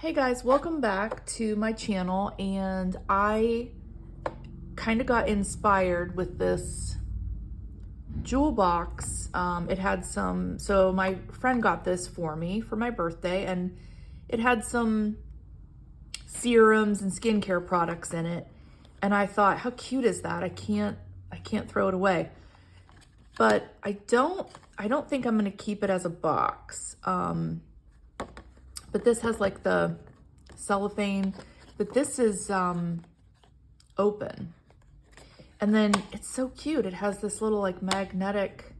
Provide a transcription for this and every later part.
Hey guys, welcome back to my channel, and I kind of got inspired with this jewel box. It had so my friend got this for me for my birthday, and it had some serums and skincare products in it. And I thought, how cute is that? I can't throw it away. But I don't think I'm gonna keep it as a box. But this has like the cellophane, but this is open. And then it's so cute. It has this little like magnetic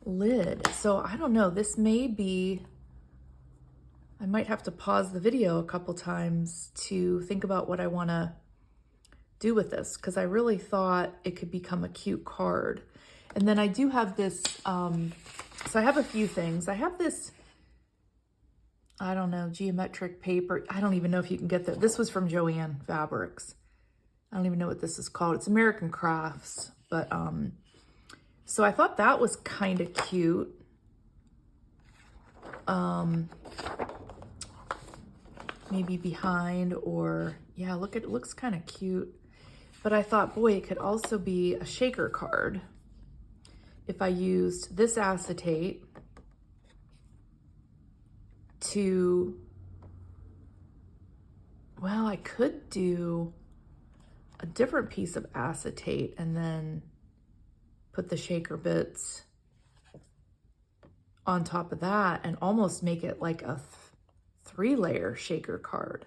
lid. So I don't know, this may be, I might have to pause the video a couple times to think about what I wanna do with this, because I really thought it could become a cute card. And then I do have this, so I have a few things. I have this, I don't know, geometric paper. I don't even know if you can get that. This was from Joann Fabrics. I don't even know what this is called. It's American Crafts, but so I thought that was kind of cute. Maybe behind, or yeah, look, it looks kind of cute. But I thought, boy, it could also be a shaker card if I used this acetate to, well, I could do a different piece of acetate and then put the shaker bits on top of that and almost make it like a three-layer shaker card.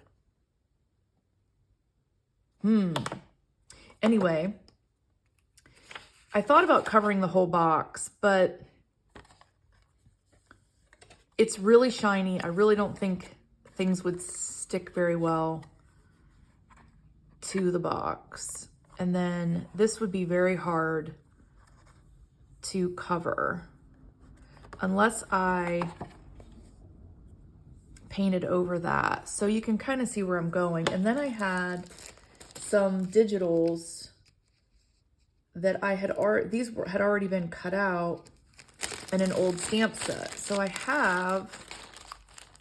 Anyway, I thought about covering the whole box, but it's really shiny. I really don't think things would stick very well to the box. And then this would be very hard to cover unless I painted over that. So you can kind of see where I'm going. And then I had some digitals that I had these had already been cut out in an old stamp set. So I have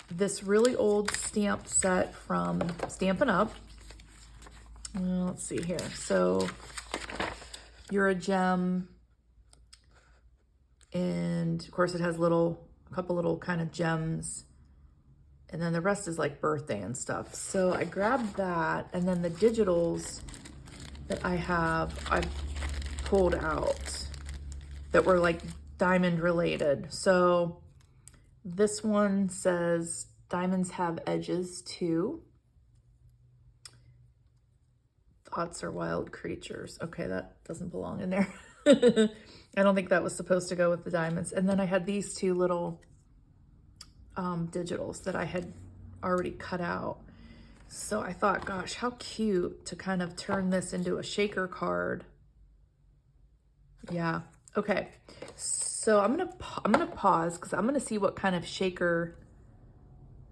this really old stamp set from Stampin' Up. Let's see here. So You're a Gem, and of course it has a couple little kind of gems, and then the rest is like birthday and stuff. So I grabbed that, and then the digitals that I pulled out that were like diamond related. So this one says diamonds have edges too. Thoughts are wild creatures. Okay, that doesn't belong in there. I don't think that was supposed to go with the diamonds. And then I had these two little digitals that I had already cut out. So I thought, gosh, how cute to kind of turn this into a shaker card. Yeah, okay. So I'm gonna pause because I'm gonna see what kind of shaker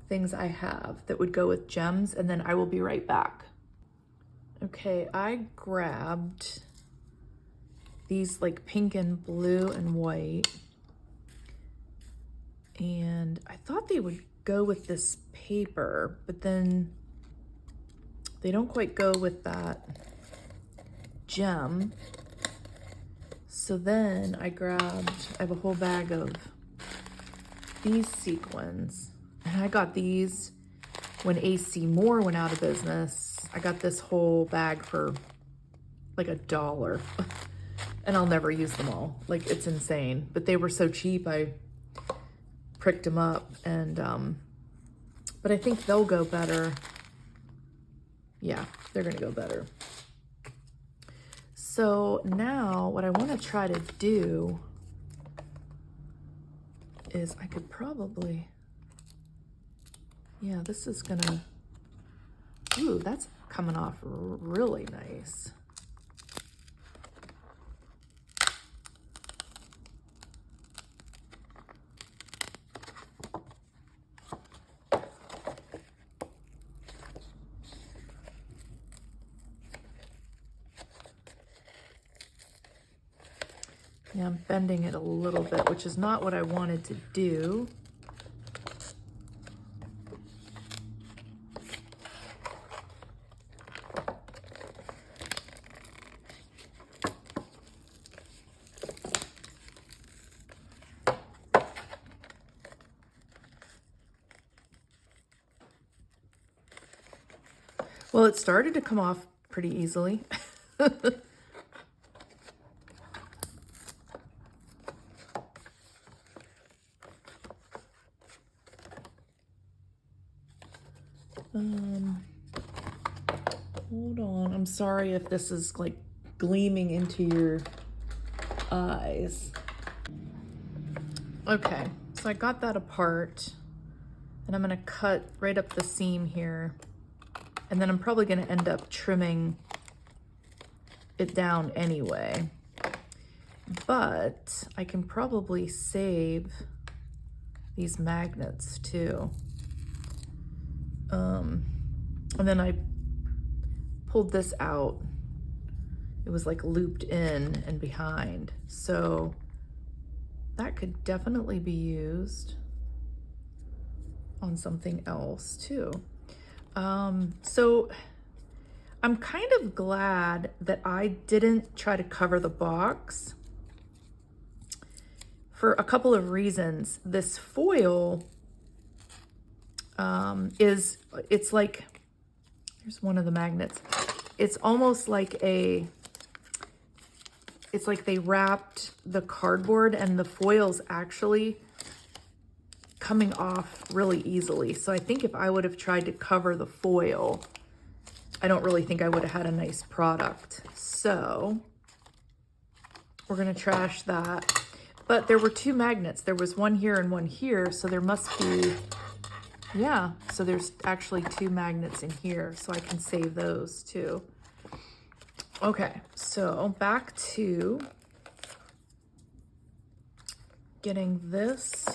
things I have that would go with gems, and then I will be right back. Okay, I grabbed these like pink and blue and white, and I thought they would go with this paper, but then they don't quite go with that gem. So then I have a whole bag of these sequins, and I got these when AC Moore went out of business. I got this whole bag for like $1, and I'll never use them all. Like, it's insane, but they were so cheap. I pricked them up, and but I think they'll go better. Yeah, they're gonna go better. So now what I want to try to do is I could probably, yeah, this is gonna, ooh, that's coming off really nice. Yeah, I'm bending it a little bit, which is not what I wanted to do. Well, it started to come off pretty easily. Hold on. I'm sorry if this is like gleaming into your eyes. Okay, so I got that apart, and I'm gonna cut right up the seam here, and then I'm probably gonna end up trimming it down anyway. But I can probably save these magnets too. And then I pulled this out. It was like looped in and behind. So that could definitely be used on something else too. So I'm kind of glad that I didn't try to cover the box for a couple of reasons. This foil it's like, here's one of the magnets. It's almost like it's like they wrapped the cardboard and the foil's actually coming off really easily. So I think if I would have tried to cover the foil, I don't really think I would have had a nice product. So we're gonna trash that. But there were two magnets. There was one here and one here, so there must be, yeah, so there's actually two magnets in here, so I can save those too. Okay, so back to getting this,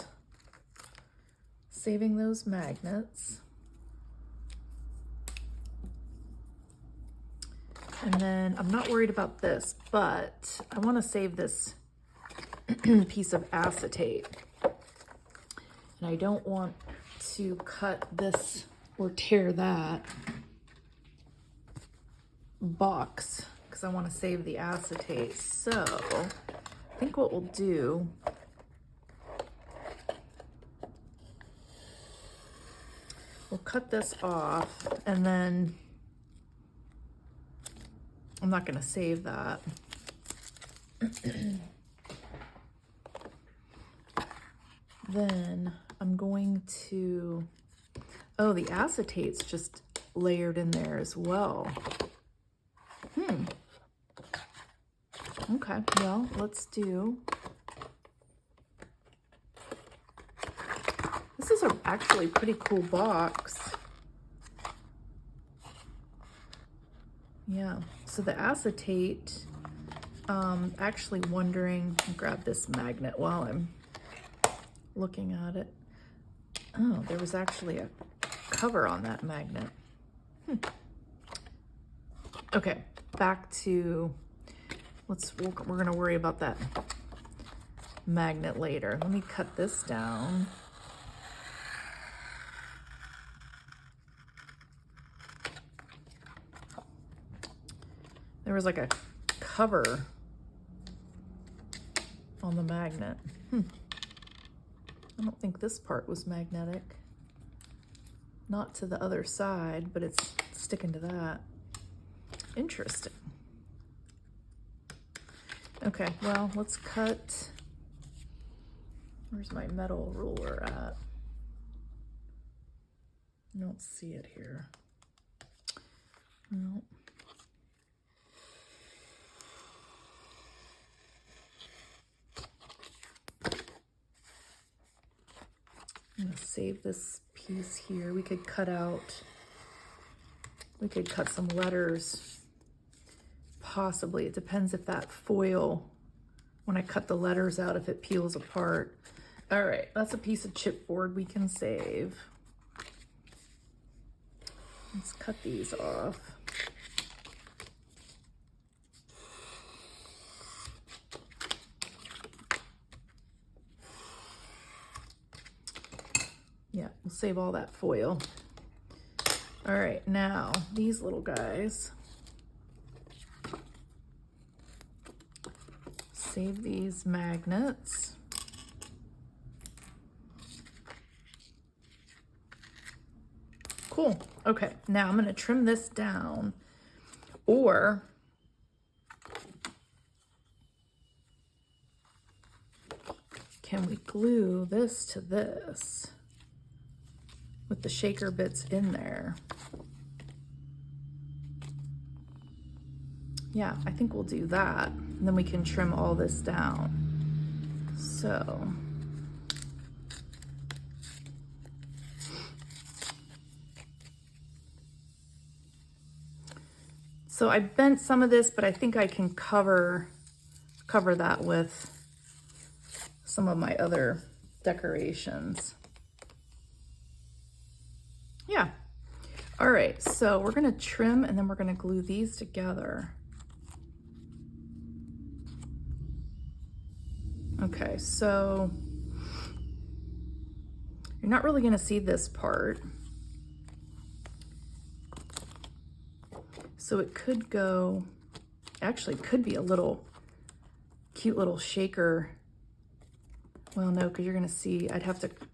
saving those magnets. And then I'm not worried about this, but I want to save this piece of acetate. And I don't want to cut this or tear that box because I want to save the acetate. So I think what we'll do, we'll cut this off, and then I'm not going to save that. Then I'm going to, oh, the acetate's just layered in there as well. Okay, well, let's do, this is a actually pretty cool box. Yeah, so the acetate, actually wondering, I'll grab this magnet while I'm looking at it. Oh, there was actually a cover on that magnet. Okay, back to, we're gonna worry about that magnet later. Let me cut this down. There was like a cover on the magnet. I don't think this part was magnetic. Not to the other side, but it's sticking to that. Interesting. Okay, well, let's cut. Where's my metal ruler at? I don't see it here. No. I'm gonna save this piece here. We could cut some letters, possibly. It depends if that foil, when I cut the letters out, if it peels apart. All right, that's a piece of chipboard we can save. Let's cut these off. Yeah, we'll save all that foil. All right, now these little guys. Save these magnets. Cool. Okay, now I'm gonna trim this down, or can we glue this to this with the shaker bits in there? Yeah, I think we'll do that. And then we can trim all this down. So I bent some of this, but I think I can cover that with some of my other decorations. Yeah. All right, so we're gonna trim and then we're gonna glue these together. Okay, so you're not really gonna see this part. So it could go, actually it could be a little cute little shaker. Well, no, because you're gonna see, I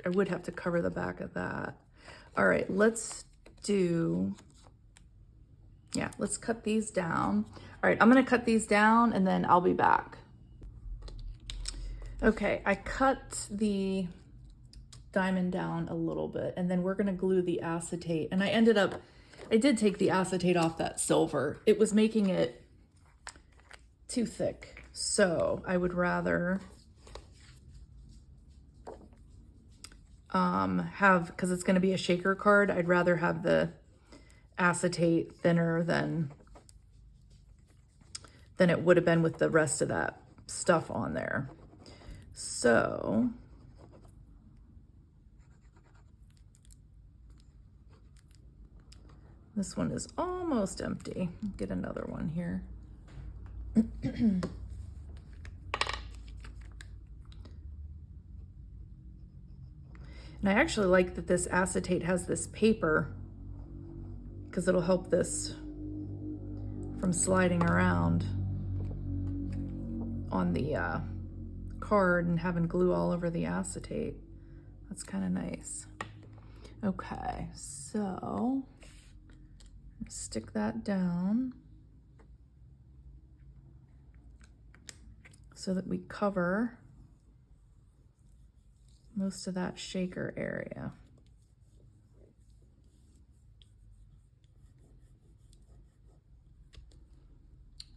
would have to cover the back of that. All right, let's cut these down. All right, I'm gonna cut these down and then I'll be back. Okay, I cut the diamond down a little bit and then we're gonna glue the acetate. And I did take the acetate off that silver. It was making it too thick. So I would rather because it's gonna be a shaker card, I'd rather have the acetate thinner than it would have been with the rest of that stuff on there. So this one is almost empty. Get another one here. And I actually like that this acetate has this paper because it'll help this from sliding around on the card and having glue all over the acetate. That's kind of nice. Okay, so stick that down so that we cover most of that shaker area.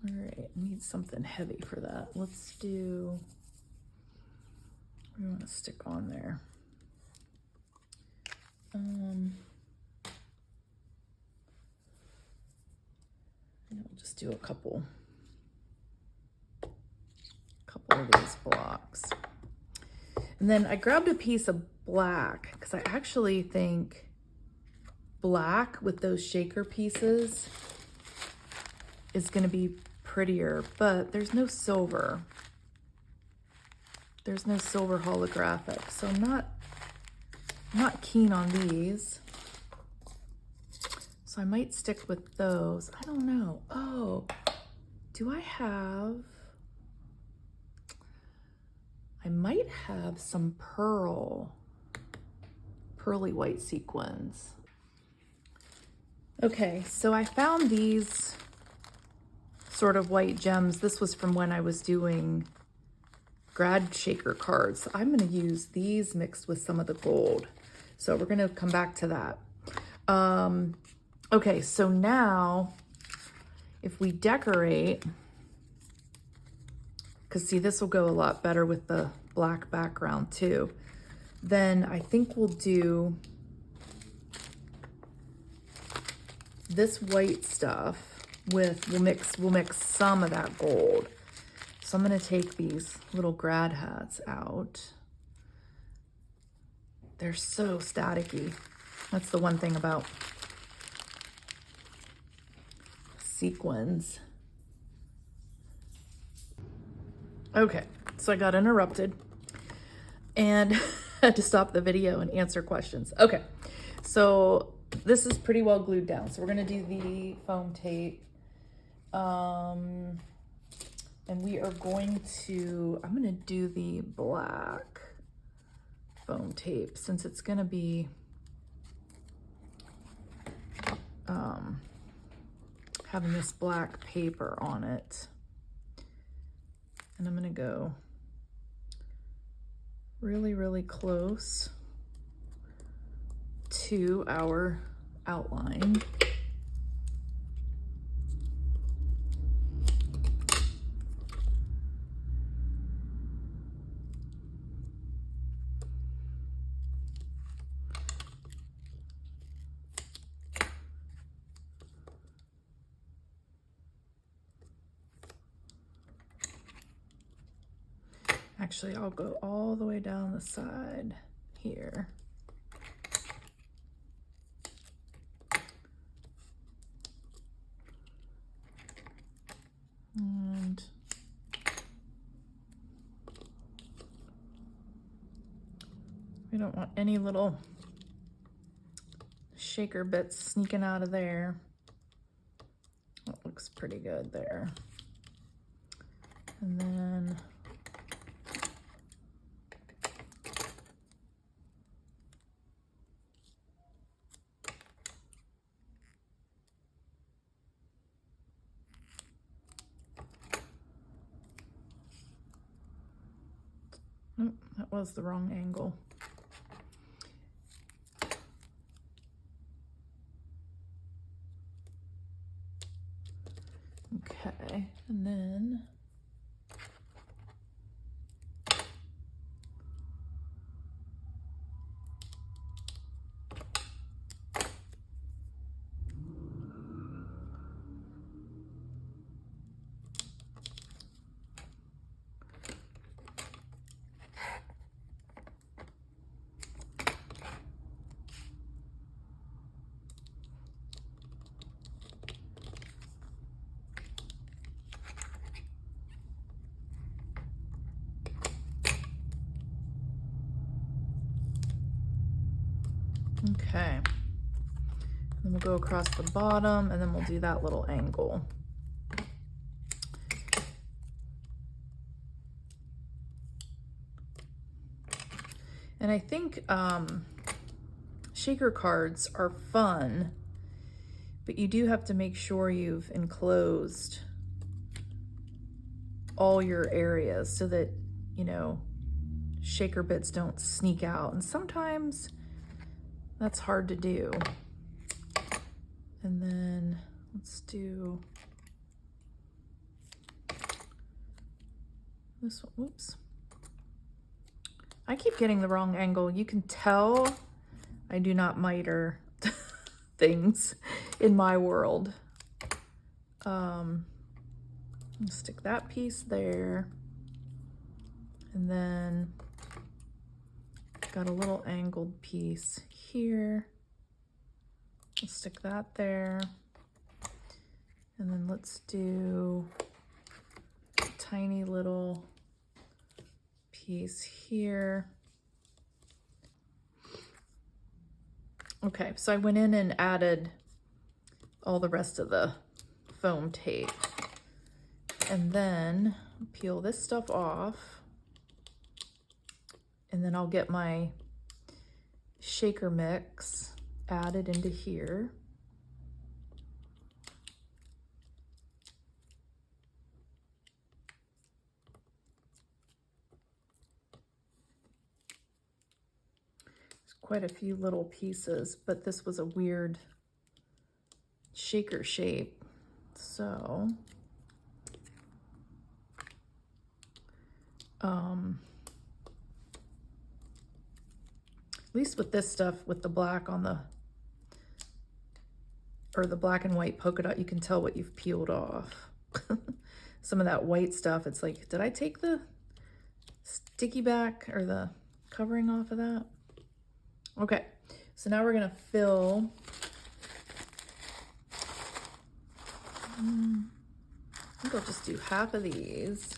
All right, need something heavy for that. Let's do, what do we want to stick on there? We'll just do a couple of these blocks. And then I grabbed a piece of black because I actually think black with those shaker pieces is going to be prettier, but there's no silver. There's no silver holographic, so I'm not keen on these. So I might stick with those. I don't know. Oh, do I might have some pearly white sequins. Okay, so I found these sort of white gems. This was from when I was doing grad shaker cards. So I'm gonna use these mixed with some of the gold. So we're gonna come back to that. Okay, so now if we decorate, because see, this will go a lot better with the black background too. Then I think we'll do this white stuff with, we'll mix some of that gold. So I'm gonna take these little grad hats out. They're so staticky. That's the one thing about sequins. Okay, so I got interrupted and had to stop the video and answer questions. Okay, so this is pretty well glued down. So we're gonna do the foam tape. And we are going to, I'm gonna do the black foam tape since it's gonna be having this black paper on it. And I'm gonna go really, really close to our outline. Actually, I'll go all the way down the side here. And we don't want any little shaker bits sneaking out of there. That looks pretty good there. And then oh, that was the wrong angle. Okay, and then okay. Then we'll go across the bottom and then we'll do that little angle. And I think shaker cards are fun, but you do have to make sure you've enclosed all your areas so that, you know, shaker bits don't sneak out. And sometimes that's hard to do. And then let's do this one. Whoops. I keep getting the wrong angle. You can tell I do not miter things in my world. Stick that piece there. And then got a little angled piece here. Let's stick that there. And then let's do a tiny little piece here. Okay, so I went in and added all the rest of the foam tape. And then peel this stuff off. And then I'll get my shaker mix added into here. There's quite a few little pieces, but this was a weird shaker shape. So, at least with this stuff, with the black on the, or the black and white polka dot, you can tell what you've peeled off. Some of that white stuff, it's like, did I take the sticky back or the covering off of that? Okay, so now we're gonna fill, I think I'll just do half of these.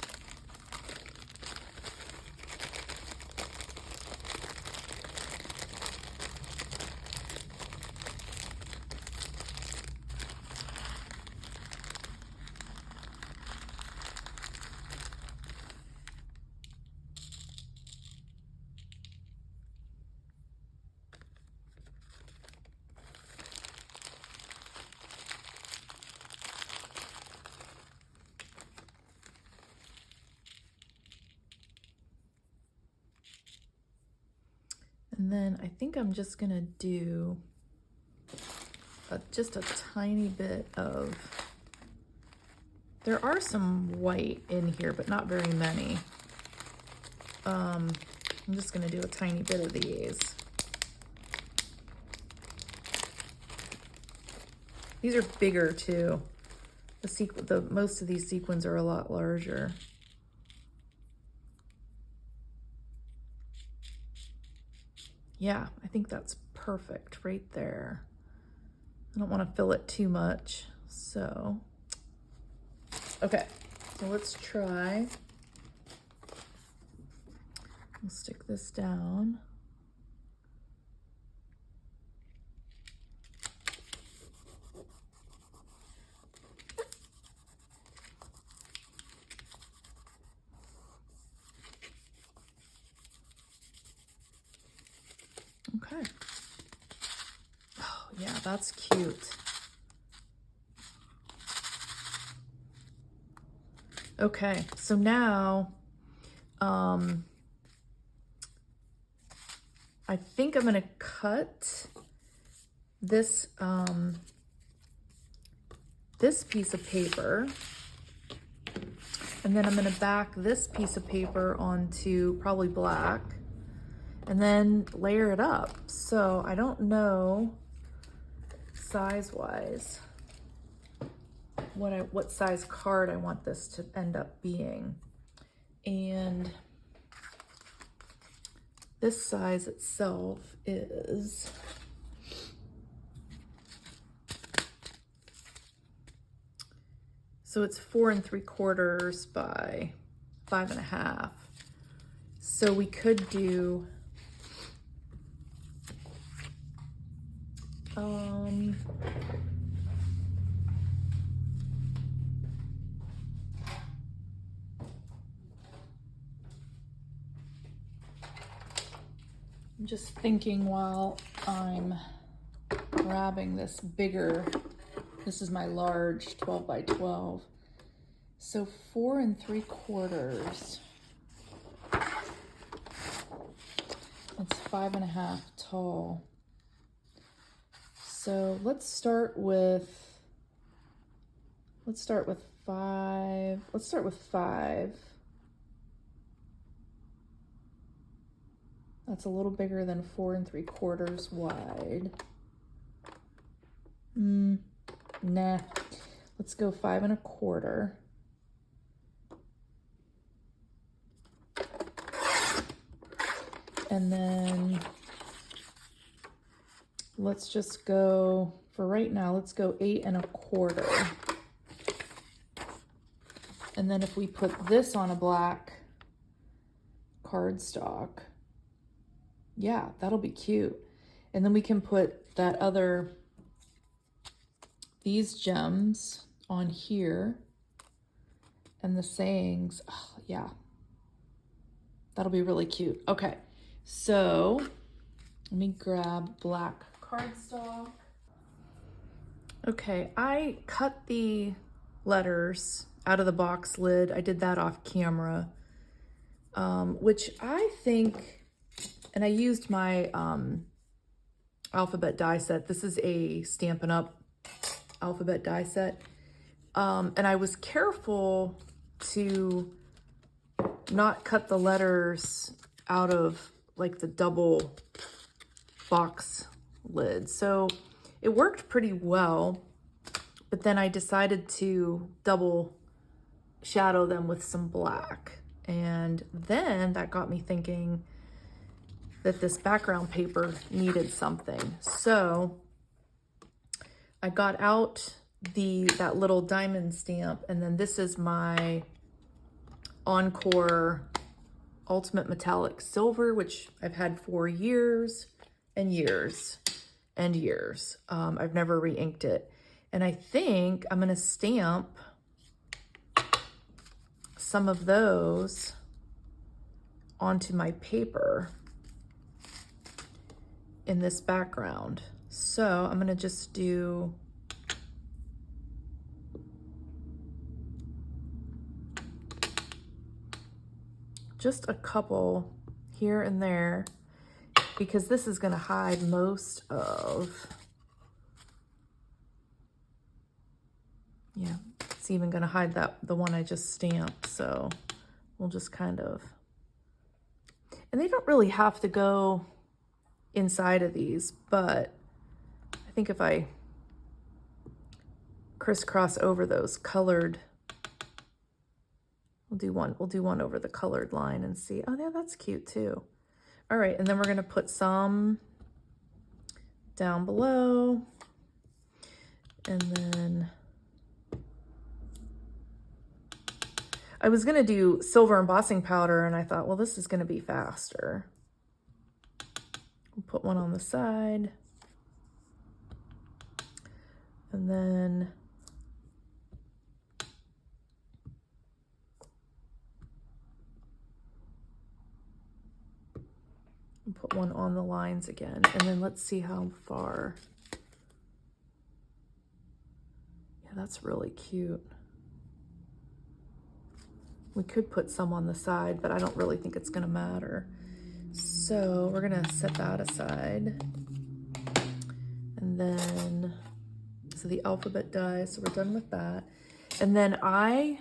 And then I think I'm just gonna do just a tiny bit of, there are some white in here, but not very many. I'm just gonna do a tiny bit of these. These are bigger too. Most of these sequins are a lot larger. Yeah, I think that's perfect right there. I don't want to fill it too much, so. Okay, so let's try. I'll stick this down. Okay. Oh, yeah, that's cute. Okay, so now, I think I'm gonna cut this, this piece of paper, and then I'm gonna back this piece of paper onto probably black, and then layer it up. So I don't know size-wise what size card I want this to end up being. And this size itself is so it's 4 3/4 by 5 1/2. So we could do I'm just thinking while I'm grabbing this bigger, this is my large 12 by 12. So 4 3/4. It's 5 1/2 tall. So let's start with 5. Let's start with 5. That's a little bigger than 4 3/4 wide. Nah. Let's go 5 1/4. And then let's just go, for right now, let's go 8 1/4. And then if we put this on a black cardstock, yeah, that'll be cute. And then we can put that these gems on here and the sayings. Oh, yeah, that'll be really cute. Okay, so let me grab black cardstock. Okay, I cut the letters out of the box lid. I did that off camera, which I think, and I used my alphabet die set. This is a Stampin' Up! Alphabet die set. And I was careful to not cut the letters out of like the double box lid. So it worked pretty well, but then I decided to double shadow them with some black. And then that got me thinking that this background paper needed something. So I got out that little diamond stamp, and then this is my Encore Ultimate Metallic Silver, which I've had for years and years and years. I've never re-inked it. And I think I'm gonna stamp some of those onto my paper in this background. So I'm gonna just do just a couple here and there. because this is going to hide most of, yeah, it's even going to hide the one I just stamped. So we'll just kind of, and they don't really have to go inside of these, but I think if I crisscross over those colored, we'll do one over the colored line and see. Oh yeah, that's cute too. All right, and then we're gonna put some down below, and then I was gonna do silver embossing powder, and I thought, well, this is gonna be faster. We'll put one on the side, and then put one on the lines again, and then let's see how far. Yeah, that's really cute. We could put some on the side, but I don't really think it's gonna matter. So we're gonna set that aside. And then, so the alphabet die, so we're done with that. And then I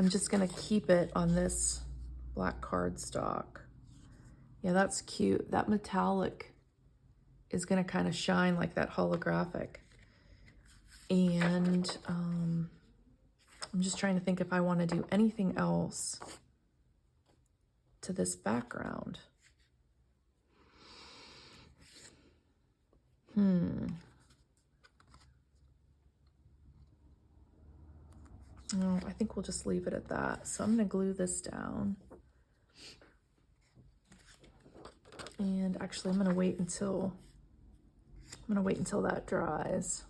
am just gonna keep it on this black cardstock. Yeah, that's cute. That metallic is gonna kind of shine like that holographic. And I'm just trying to think if I want to do anything else to this background. No, I think we'll just leave it at that. So I'm going to glue this down. And actually I'm going to wait until that dries.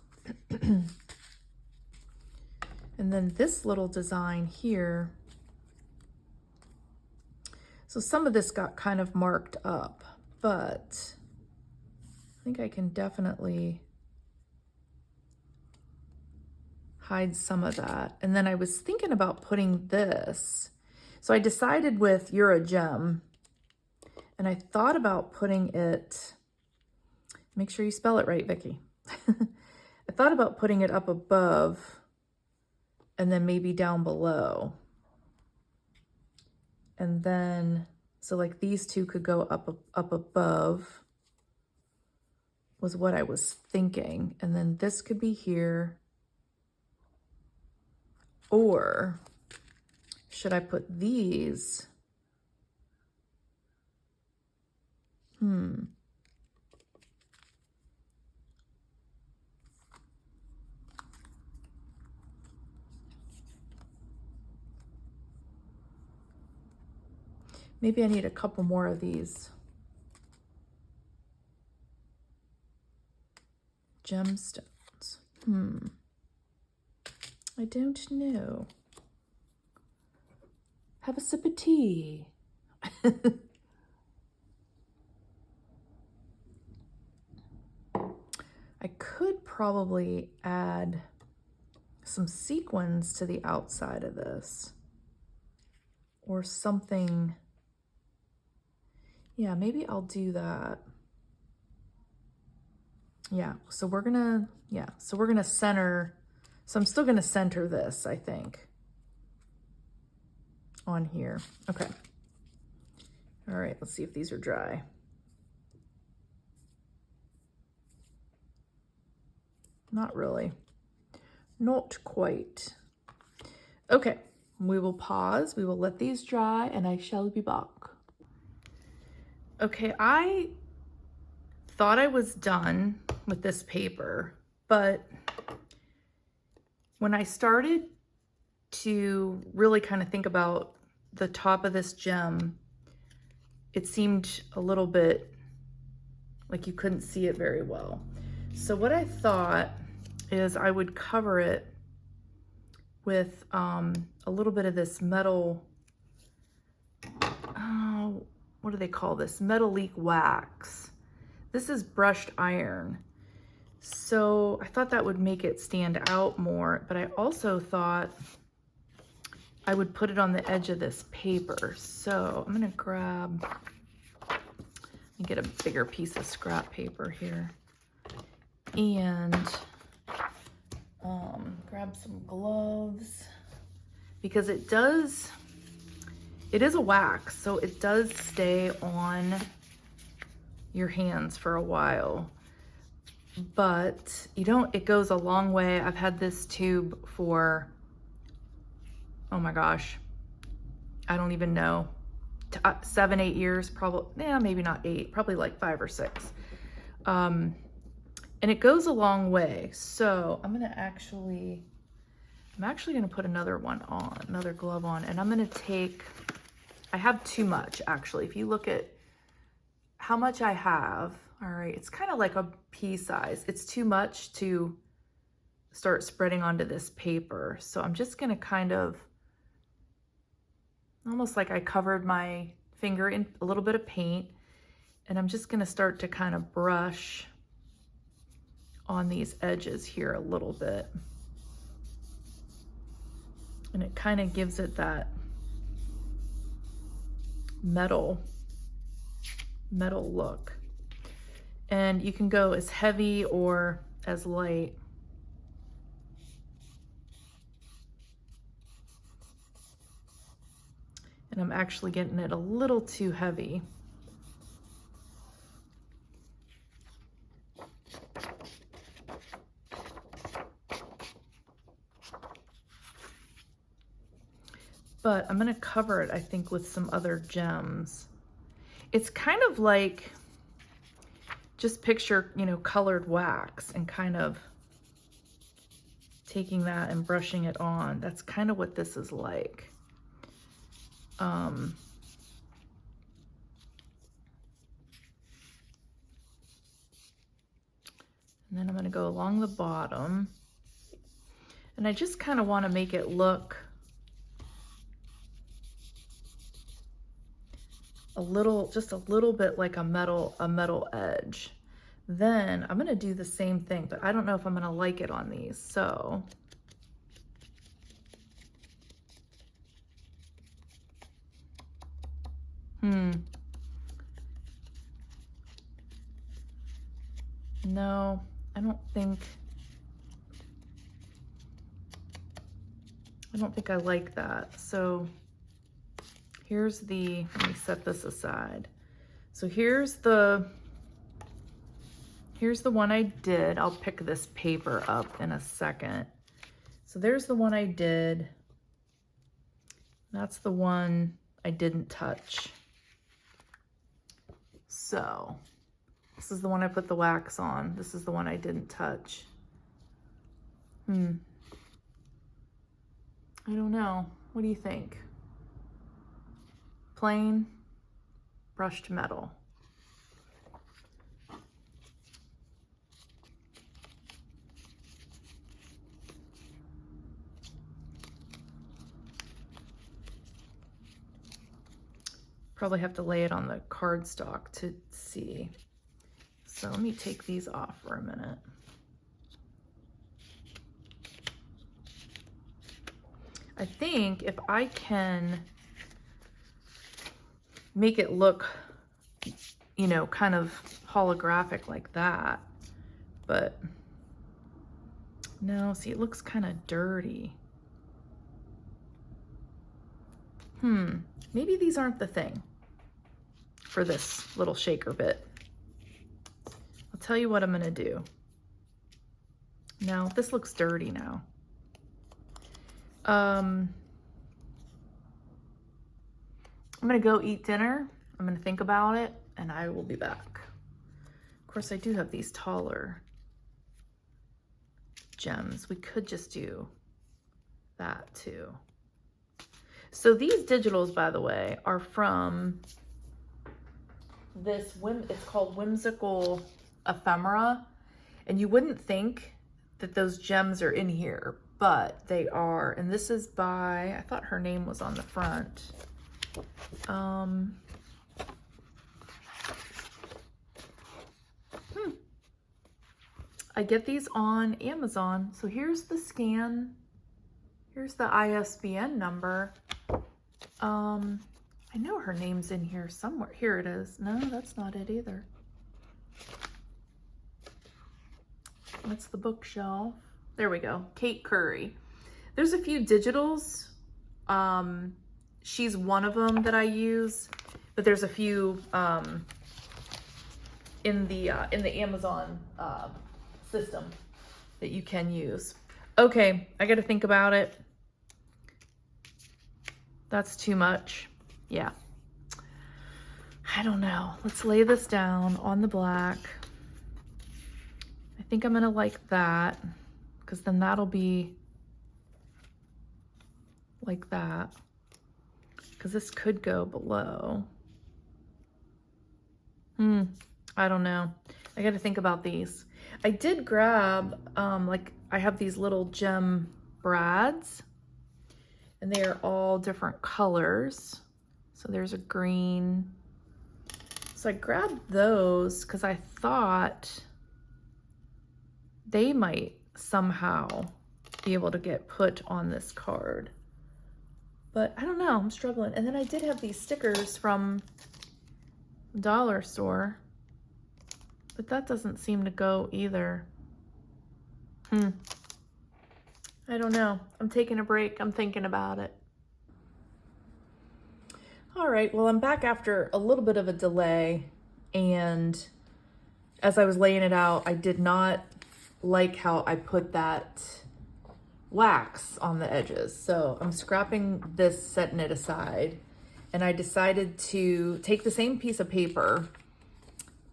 And then this little design here, so some of this got kind of marked up, but I think I can definitely hide some of that. And then I was thinking about putting this. So I decided with You're a Gem, and I thought about putting it, make sure you spell it right, Vicki. I thought about putting it up above and then maybe down below. And then, so like these two could go up above, was what I was thinking. And then this could be here. Or should I put these? Maybe I need a couple more of these gemstones. I don't know. Have a sip of tea. I could probably add some sequins to the outside of this or something. Yeah, maybe I'll do that. Yeah, so we're gonna center. So I'm still gonna center this, I think, on here. Okay. All right, let's see if these are dry. Not really. Not quite. Okay, we will pause. We will let these dry and I shall be back. Okay, I thought I was done with this paper, but when I started to really kind of think about the top of this gem, it seemed a little bit like you couldn't see it very well. So what I thought is I would cover it with a little bit of this metal, what do they call this? Metallique wax. This is brushed iron. So I thought that would make it stand out more, but I also thought I would put it on the edge of this paper. So I'm gonna grab You get a bigger piece of scrap paper here. And grab some gloves, because it is a wax, so it does stay on your hands for a while. But it goes a long way. I've had this tube for, oh my gosh, I don't even know, 7, 8 years, probably, yeah, maybe not 8, probably like 5 or 6. And it goes a long way. So I'm actually gonna put another glove on, and I'm gonna I have too much actually. If you look at how much I have, all right, it's kind of like a pea size. It's too much to start spreading onto this paper. So I'm just gonna kind of, almost like I covered my finger in a little bit of paint, and I'm just gonna start to kind of brush on these edges here a little bit. And it kind of gives it that metal look. And you can go as heavy or as light. And I'm actually getting it a little too heavy. But I'm gonna cover it, I think, with some other gems. It's kind of like, just picture, colored wax and kind of taking that and brushing it on. That's kind of what this is like. And then I'm gonna go along the bottom, and I just kind of want to make it look just a little bit like a metal edge. Then I'm gonna do the same thing, but I don't know if I'm gonna like it on these. So no, I don't think I like that. So let me set this aside. So here's the one I did. I'll pick this paper up in a second. So there's the one I did. That's the one I didn't touch. So this is the one I put the wax on. This is the one I didn't touch. I don't know. What do you think? Plain, brushed metal. Probably have to lay it on the cardstock to see. So let me take these off for a minute. I think if I can make it look, kind of holographic like that, but no, see, it looks kind of dirty. Maybe these aren't the thing for this little shaker bit. I'll tell you what I'm gonna do. No, this looks dirty now. I'm gonna go eat dinner. I'm gonna think about it, and I will be back. Of course, I do have these taller gems. We could just do that too. So these digitals, by the way, are from this, it's called Whimsical Ephemera. And you wouldn't think that those gems are in here, but they are. And this is by, I thought her name was on the front. I get these on Amazon. So here's the scan. Here's the ISBN number. I I know her name's in here somewhere. Here it is. No, that's not it either. That's the bookshelf. There we go. Kate Curry. There's a few digitals. She's one of them that I use, but there's a few in the Amazon system that you can use. Okay, I got to think about it. That's too much. Yeah. I don't know. Let's lay this down on the black. I think I'm gonna like that, because then that'll be like that, because this could go below. I don't know. I got to think about these. I did grab, like I have these little gem brads, and they are all different colors. So there's a green. So I grabbed those because I thought they might somehow be able to get put on this card. But I don't know, I'm struggling. And then I did have these stickers from Dollar Store, but that doesn't seem to go either. I don't know. I'm taking a break. I'm thinking about it. All right, well, I'm back after a little bit of a delay, and as I was laying it out, I did not like how I put that wax on the edges. So I'm scrapping this, setting it aside, and I decided to take the same piece of paper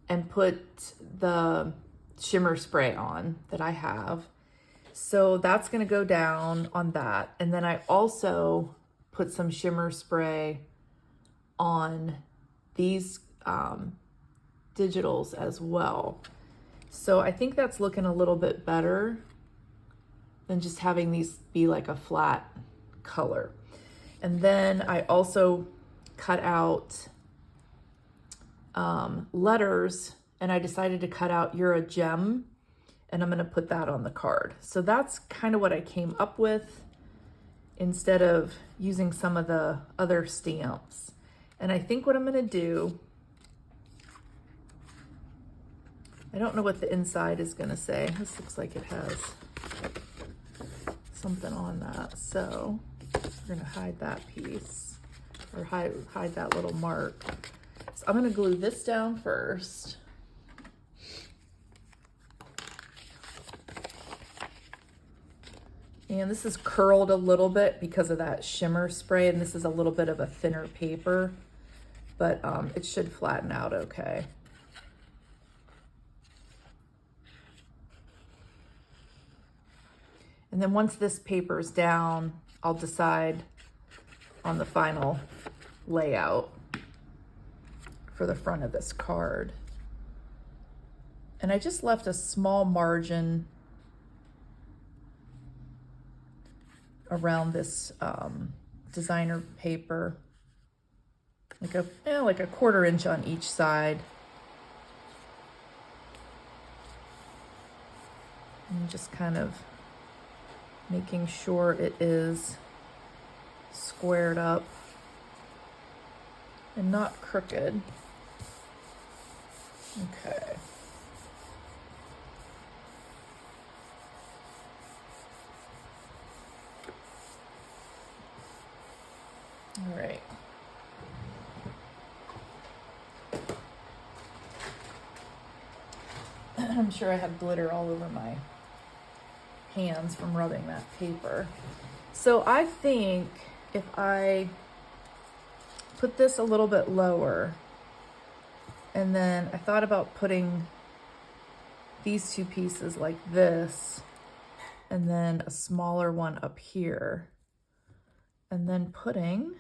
and put the shimmer spray on that I have. So that's gonna go down on that. And then I also put some shimmer spray on these digitals as well. So I think that's looking a little bit better than just having these be like a flat color. And then I also cut out letters, and I decided to cut out "You're a gem," and I'm gonna put that on the card. So that's kind of what I came up with instead of using some of the other stamps. And I think what I'm gonna do, I don't know what the inside is gonna say. This looks like it has something on that. So we're gonna hide that piece, or hide that little mark. So I'm gonna glue this down first. And this is curled a little bit because of that shimmer spray, and this is a little bit of a thinner paper, but it should flatten out okay. And then once this paper's down, I'll decide on the final layout for the front of this card. And I just left a small margin around this designer paper, like a 1/4 inch on each side. And just kind of making sure it is squared up and not crooked. Okay. All right. I'm sure I have glitter all over my hands from rubbing that paper. So I think if I put this a little bit lower, and then I thought about putting these two pieces like this, and then a smaller one up here, and then putting,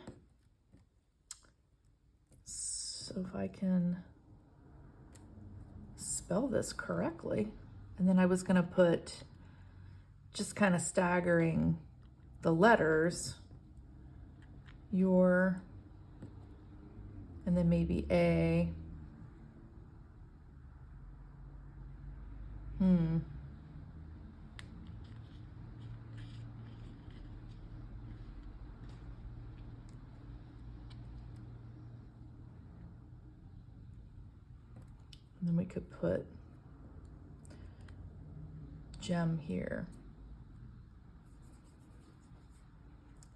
so if I can spell this correctly, and then I was gonna put, just kind of staggering the letters, your, and then maybe a, we could put gem here.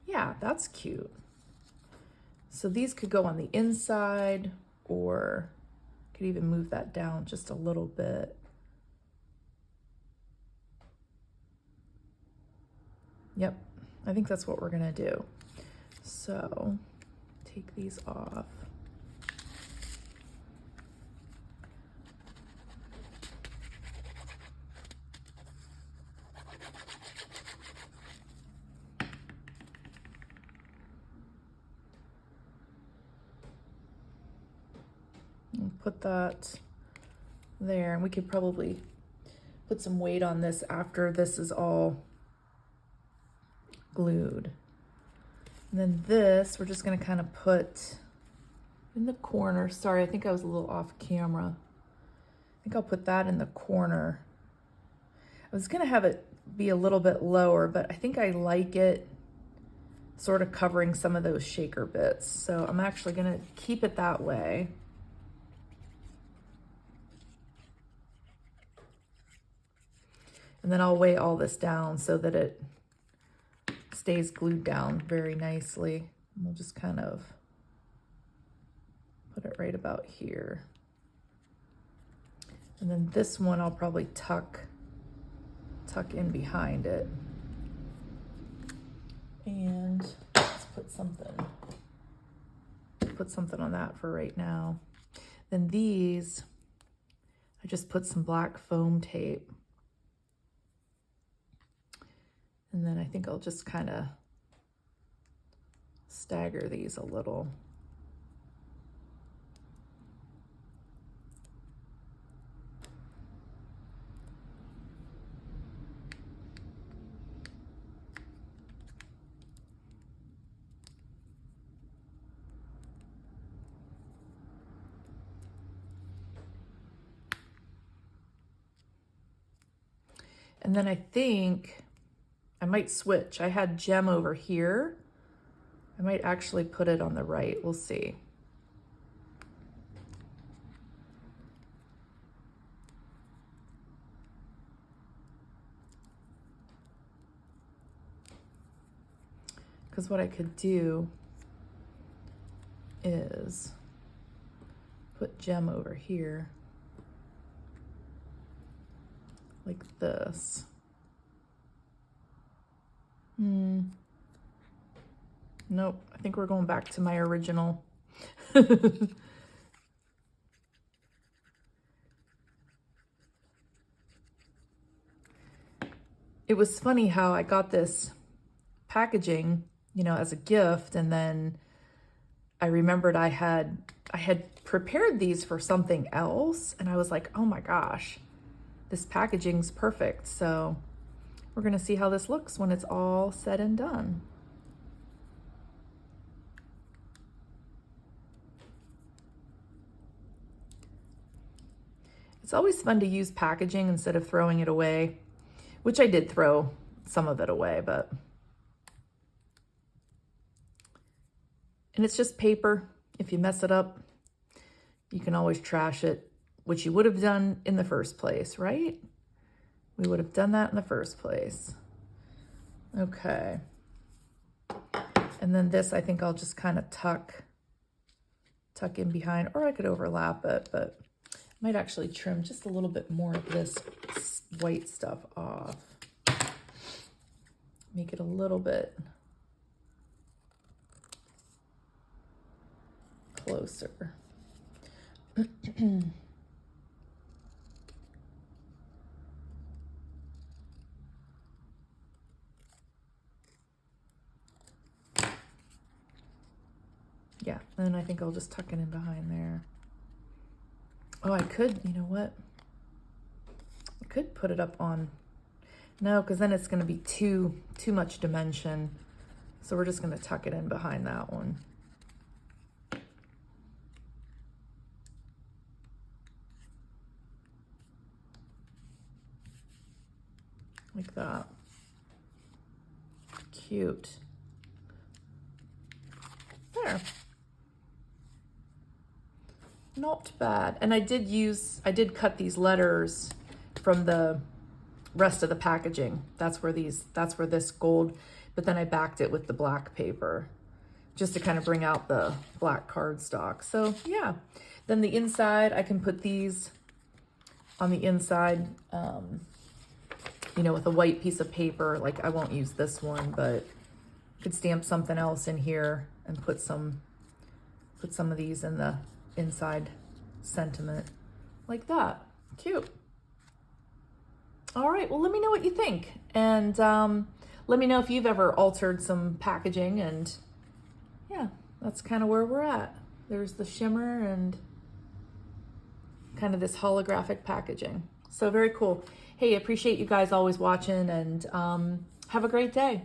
Yeah, that's cute. So these could go on the inside, or could even move that down just a little bit. Yep, I think that's what we're gonna do. So take these off. And put that there, and we could probably put some weight on this after this is all glued. And then this, we're just gonna kind of put in the corner. Sorry, I think I was a little off camera. I think I'll put that in the corner. I was gonna have it be a little bit lower, but I think I like it sort of covering some of those shaker bits. So I'm actually gonna keep it that way. And then I'll weigh all this down so that it stays glued down very nicely. And we'll just kind of put it right about here. And then this one I'll probably tuck in behind it. And let's put something on that for right now. Then these, I just put some black foam tape. And then I think I'll just kind of stagger these a little. And then I think I might switch. I had gem over here. I might actually put it on the right. We'll see. Because what I could do is put gem over here like this. Nope, I think we're going back to my original. It was funny how I got this packaging, you know, as a gift, and then I remembered I had prepared these for something else, and I was like, oh my gosh, this packaging's perfect. So we're gonna see how this looks when it's all said and done. It's always fun to use packaging instead of throwing it away, which I did throw some of it away, but. And it's just paper. If you mess it up, you can always trash it, which you would have done in the first place, right? We would have done that in the first place. Okay. And then this, I think I'll just kind of tuck in behind, or I could overlap it, but I might actually trim just a little bit more of this white stuff off. Make it a little bit closer. Yeah, and I think I'll just tuck it in behind there. Oh, I could, you know what? I could put it up on, no, because then it's going to be too much dimension. So we're just going to tuck it in behind that one. Like that. Cute. There. Not bad. And I did cut these letters from the rest of the packaging. That's where this gold, but then I backed it with the black paper just to kind of bring out the black cardstock. So yeah, then the inside, I can put these on the inside, you know, with a white piece of paper. Like I won't use this one, but could stamp something else in here and put some of these in the inside sentiment like that. Cute. All right, well, let me know what you think. And let me know if you've ever altered some packaging. And yeah, that's kind of where we're at. There's the shimmer and kind of this holographic packaging. So very cool. Hey, appreciate you guys always watching, and have a great day.